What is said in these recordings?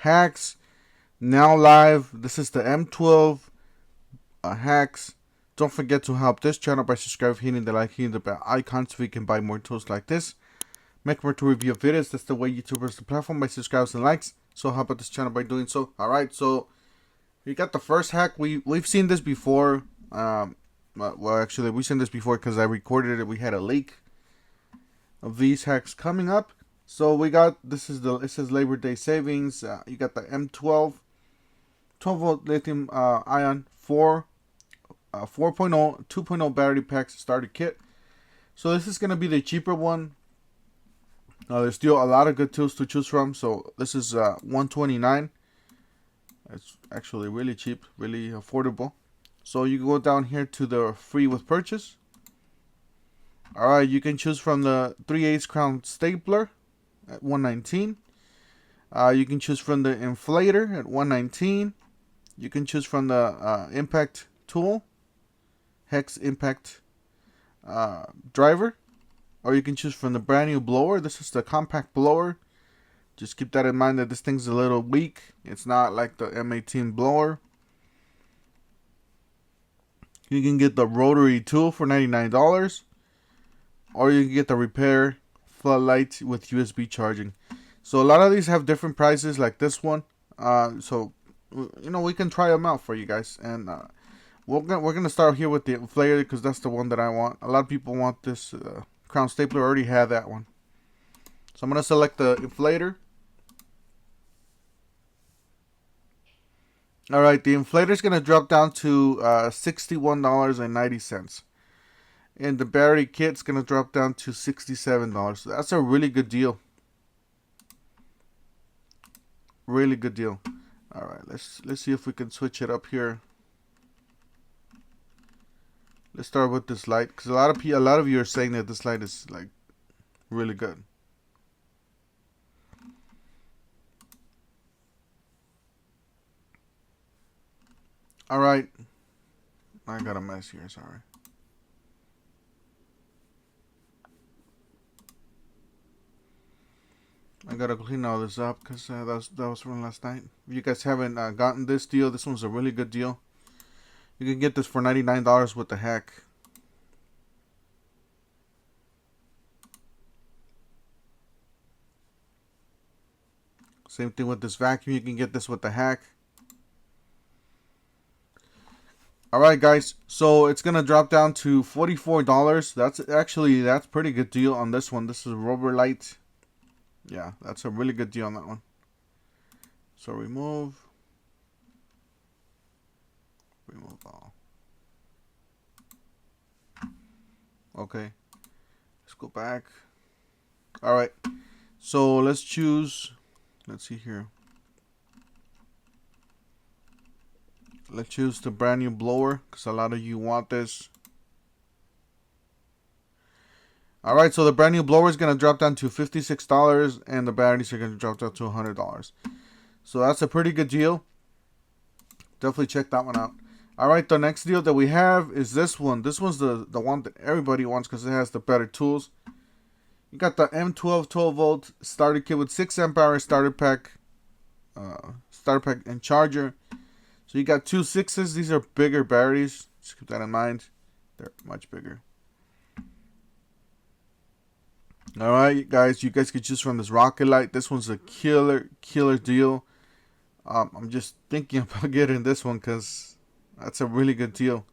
hacks now live. This is the M12 hacks. Don't forget to help this channel by subscribing, hitting the like, hitting the bell icon so we can buy more tools like this. Make more to review videos. That's the way YouTubers the platform by subscribes and likes. So help out this channel by doing so. Alright, so we got the first hack. We've seen this before. Well, actually, we've seen this before because I recorded it. We had a leak of these hacks coming up. So we got, it says Labor Day savings. You got the M12 12-volt lithium ion 4 4.0 2.0 battery packs starter kit. So this is going to be the cheaper one. There's still a lot of good tools to choose from. So this is $129. It's actually really cheap, really affordable. So you go down here to the free with purchase. Alright, you can choose from the 3/8 crown stapler at $119. You can choose from the inflator at $119. You can choose from the impact tool, hex impact driver, or you can choose from the brand new blower. This is the compact blower. Just keep that in mind that this thing's a little weak. It's not like the M18 blower. You can get the rotary tool for $99, or you can get the repair floodlight with USB charging. So a lot of these have different prices, like this one. So you know, we can try them out for you guys, and we're gonna start here with the inflator because that's the one that I want. A lot of people want this crown stapler. I already have that one, so I'm gonna select the inflator. All right, the inflator is gonna drop down to $61.90, and the battery kit's gonna drop down to $67. So that's a really good deal. Really good deal. All right, let's see if we can switch it up here. Let's start with this light because a lot of you are saying that this light is like really good. All right, I got a mess here. Sorry. I gotta clean all this up because that was from last night. If you guys haven't gotten this deal, this one's a really good deal. You can get this for $99 with the hack. Same thing with this vacuum. You can get this with the hack. Alright guys, so it's gonna drop down to $44. That's pretty good deal on this one. This is rubber light. Yeah, that's a really good deal on that one. So remove all. Okay, let's go back. All right, so let's choose. Let's see here. Let's choose the brand new blower because a lot of you want this. All right, so the brand new blower is gonna drop down to $56, and the batteries are gonna drop down to $100. So that's a pretty good deal. Definitely check that one out. All right, the next deal that we have is this one. This one's the one that everybody wants because it has the better tools. You got the M12 12-volt starter kit with 6 amp hour starter pack and charger. So you got two 6s. These are bigger batteries. Just keep that in mind. They're much bigger. All right, guys. You guys can choose from this rocket light. This one's a killer deal. I'm just thinking about getting this one because that's a really good deal.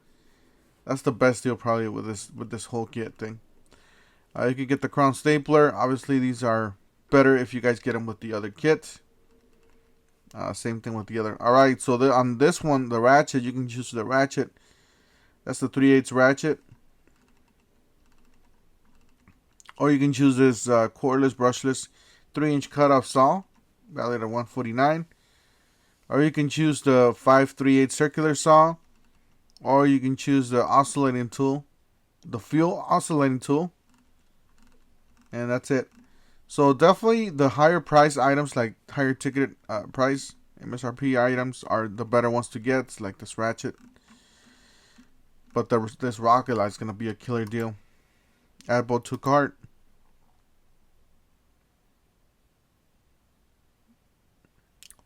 That's the best deal probably with this whole kit thing. You can get the crown stapler. Obviously, these are better if you guys get them with the other kit. Same thing with the other. All right, so on this one, the ratchet, you can choose the ratchet. That's the 3/8 ratchet. Or you can choose this cordless, brushless 3-inch cutoff saw, valued at $149. Or you can choose the 5/3/8 circular saw. Or you can choose the oscillating tool, the fuel oscillating tool. And that's it. So definitely the higher price items, like higher ticket price MSRP items, are the better ones to get, like this ratchet. But this rocket light is gonna be a killer deal. Add both to cart.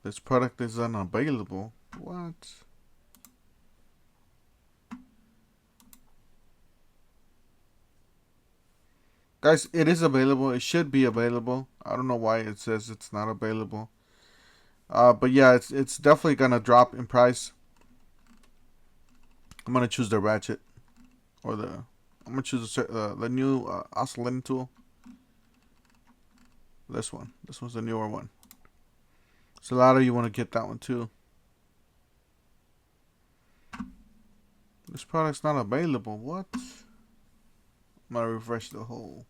This product is unavailable. What? Guys, it is available. It should be available. I don't know why it says it's not available. But yeah, it's definitely gonna drop in price. I'm gonna choose the ratchet, or I'm gonna choose the new oscillating tool. This one. This one's the newer one. So a lot of you want to get that one too. This product's not available. What? I'm gonna refresh the whole.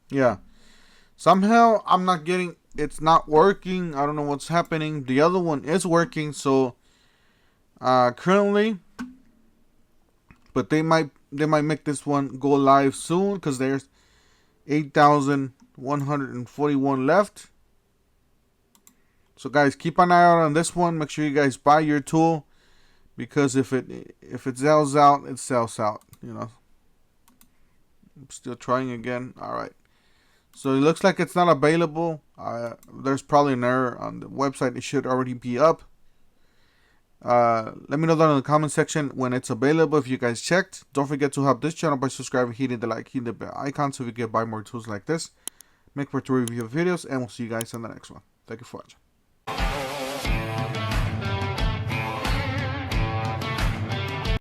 Yeah. Somehow I'm not getting, it's not working. I don't know what's happening. The other one is working, so currently, but they might make this one go live soon because there's 8,141 left. So guys, keep an eye out on this one. Make sure you guys buy your tool, because if it sells out, it sells out, you know. I'm still trying again. All right. So it looks like it's not available. There's probably an error on the website. It should already be up. Let me know down in the comment section when it's available if you guys checked. Don't forget to help this channel by subscribing, hitting the like, hitting the bell icon so we can buy more tools like this, make more review videos, and we'll see you guys in the next one. Thank you for watching.